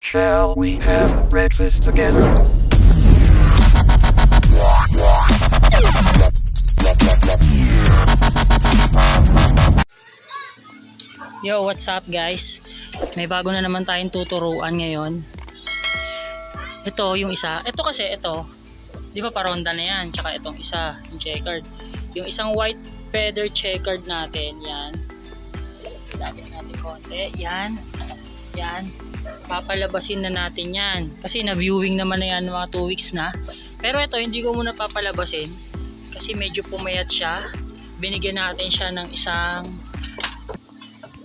Shall we have breakfast together? Yo, what's up guys? May bago na naman tayong tuturuan ngayon. Ito yung isa. Ito kasi ito. Di ba paronda na yan? Tsaka itong isa, yung checkered. Yung isang white feather checkered natin, yan. Lapit natin konti. Yan. Yan. Papalabasin na natin yan. Kasi na-viewing naman na yan mga 2 weeks na. Pero ito, hindi ko muna papalabasin. Kasi medyo pumayat siya. Binigyan natin siya ng isang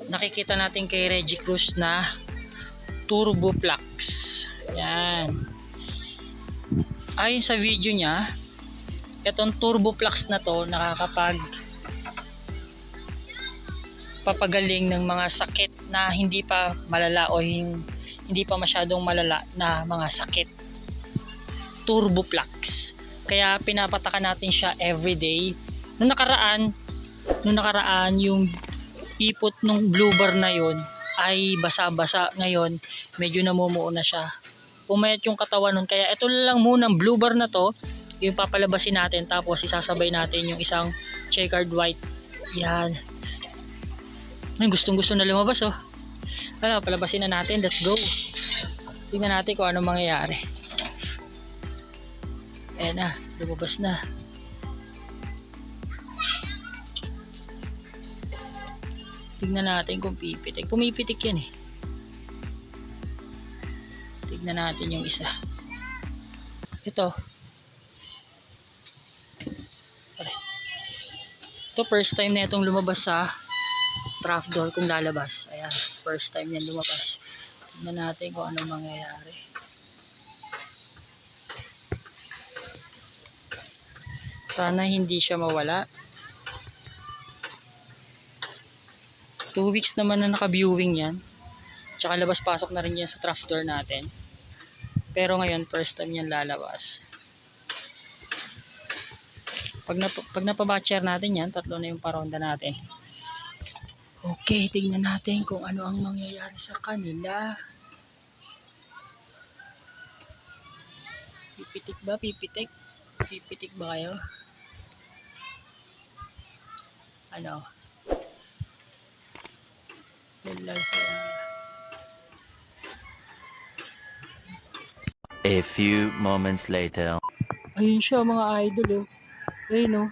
nakikita natin kay Reggie Cruz na Turbo Flux. Yan. Ayon sa video niya, itong Turbo Flux na to nakakapag papagaling ng mga sakit na hindi pa malala o hindi pa masyadong malala na mga sakit. Turbo Flux. Kaya pinapatakan natin siya everyday. Nung nakaraan yung ipot nung blue bar na yon ay basa-basa. Ngayon medyo namumuo na siya, pumayat yung katawan nun. Kaya ito lang muna ang blue bar na to yung papalabasin natin, tapos isasabay natin yung isang checkered white. Yan. Ay, gustong gusto na lumabas oh. Wala, palabasin na natin. Let's go. Tingnan natin kung ano mangyayari. Ayan na, lumabas na. Tignan natin kung pipitik. Pumipitik yan eh. Tignan natin yung isa. Ito. Ito first time na itong lumabas sa trapdoor kung lalabas. Ayan. First time yan lumabas. Tignan natin kung ano mangyayari. Sana hindi siya mawala. 2 weeks naman na naka-viewing yan. Tsaka labas-pasok na rin yan sa trapdoor natin. Pero ngayon, first time yan lalabas. Pag napabatcher natin yan, 3 na yung paronda natin. Okay, tingnan natin kung ano ang mangyayari sa kanila. Pipitik ba? Pipitik? Pipitik ba kayo? Ano? A few moments later. Ayun siya mga idol oh. Ayun oh.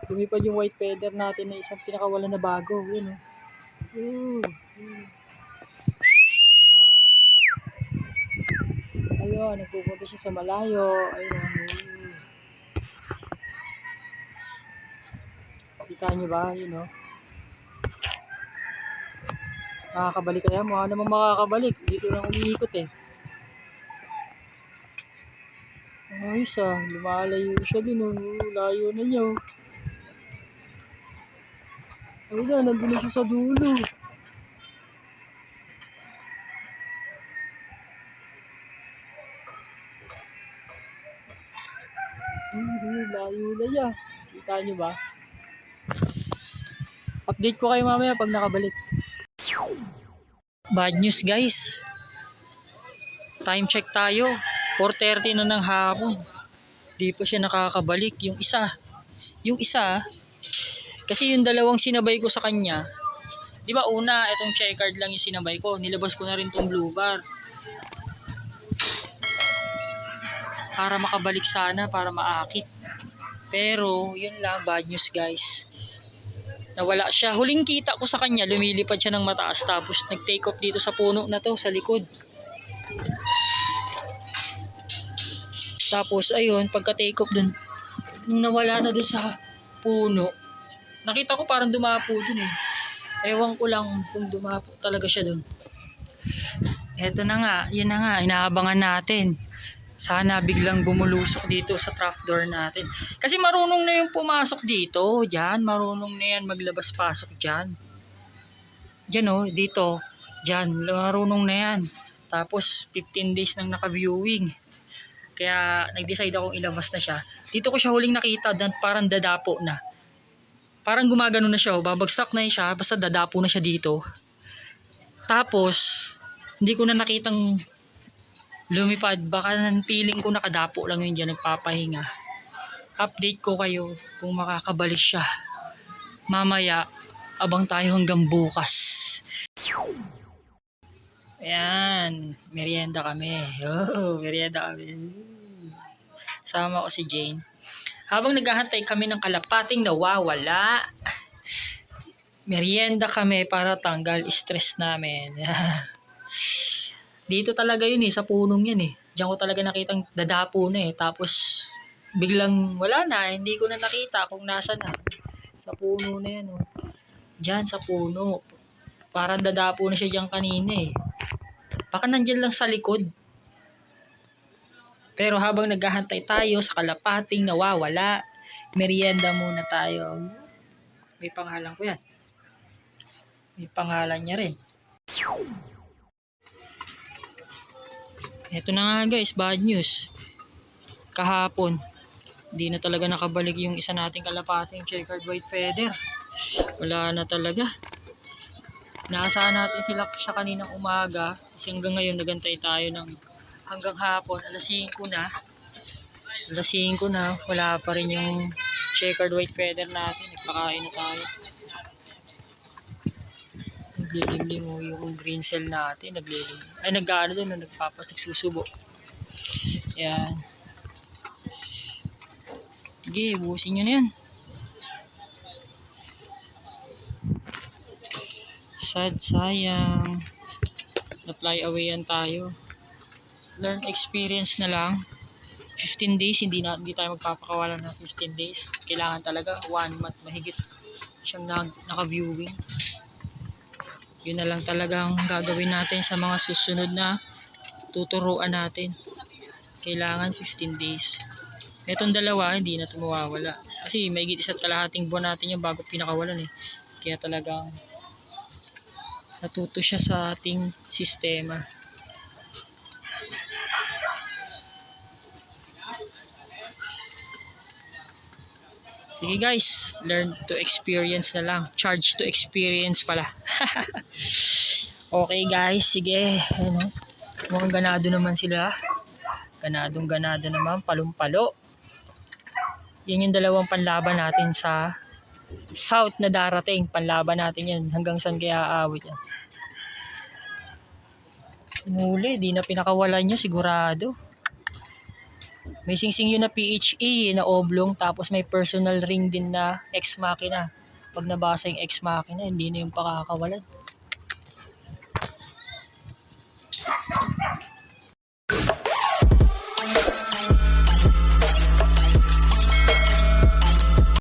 Lumipad yung white feather natin na isang pinakawala na bago. Ayun oh. Ayun, nagpupunta siya sa malayo. Ayun. Kita nyo ba? Ayun oh. Makakabalik kaya? Mukha naman makakabalik. Dito lang umiikot eh. Ayos ah. Lumalayo siya din oh. Layo na niya oh. Ayun na, nandun na siya sa dulo. Layo na niya. Kita nyo ba? Update ko kayo mamaya pag nakabalik. Bad news guys. Time check tayo. 4:30 na ng hapon. Di pa siya nakakabalik. Yung isa, kasi yung dalawang sinabay ko sa kanya, di ba una, itong checkered lang yung sinabay ko. Nilabas ko na rin tong blue bar. Para makabalik sana, para maakit. Pero, yun lang, bad news guys. Nawala siya. Huling kita ko sa kanya, lumilipad siya ng mataas. Tapos, nag-take off dito sa puno na to, sa likod. Tapos, ayun, pagka-take off dun, nung nawala na dun sa puno, nakita ko parang dumapo dun eh. Ewan ko lang kung dumapo talaga siya dun. Eto na nga, yun na nga, inaabangan natin. Sana biglang bumulusok dito sa trapdoor natin. Kasi marunong na yung pumasok dito. Diyan, marunong na yan maglabas-pasok dyan. Diyan oh, dito. Diyan, marunong na yan. Tapos 15 days nang naka-viewing. Kaya nag-decide akong ilabas na siya. Dito ko siya huling nakita, parang dadapo na. Parang gumagano na siya, babagsak na siya, basta dadapo na siya dito. Tapos, hindi ko na nakitang lumipad. Baka feeling ko nakadapo lang yun dyan, nagpapahinga. Update ko kayo kung makakabalik siya. Mamaya, abang tayo hanggang bukas. Ayan, merienda kami. Oh, merienda kami. Sama ko si Jane. Habang naghahantay kami ng kalapating nawawala, merienda kami para tanggal stress namin. Dito talaga yun sa punong yan Diyan ko talaga nakitang dadapo na Tapos biglang wala na, hindi ko na nakita kung nasa na. Sa puno na yan Diyan sa puno. Parang dadapo na siya diyan kanina Baka nandyan lang sa likod. Pero habang naghahantay tayo sa kalapating nawawala, merienda muna tayo. May pangalan ko yan. May pangalan niya rin. Ito na nga guys, bad news. Kahapon, hindi na talaga nakabalik yung isa nating kalapating checkered white feather. Wala na talaga. Naasahan natin siya kaninang umaga. Kasi hanggang ngayon nagantay tayo ng hanggang hapon. Alas 5 na. Alas 5 na. Wala pa rin yung checkered white feather natin. Nagpakain na tayo. Naglilimlim yung green cell natin. Naglilim. Ay nag-ano doon. Nagsusubo. Yan. Sige, busin nyo na yan. Sad, sayang. Na-fly away yan tayo. Learn experience na lang. 15 days, hindi tayo magpapakawalan ng 15 days. Kailangan talaga 1 month mahigit siyang naka-viewing. Yun na lang talagang gagawin natin sa mga susunod na tuturuan natin. Kailangan 15 days. Itong dalawa, hindi na ito mawawala. Kasi may higit 1.5 buwan natin yung bago pinakawalan Kaya talagang natuto siya sa ating sistema. Sige guys, learn to experience na lang. Charge to experience pala. Okay guys, sige. Mukhang ganado naman sila. Ganado naman, palumpalo. Yan yung dalawang panlaban natin sa south na darating. Panlaban natin yan. Hanggang saan kaya aawit yan. Muli, di na pinakawalan nyo sigurado. May singsing yun na PHE na oblong. Tapos may personal ring din na ex machina. Pag nabasa yung ex machina, hindi na yung pakakawalan.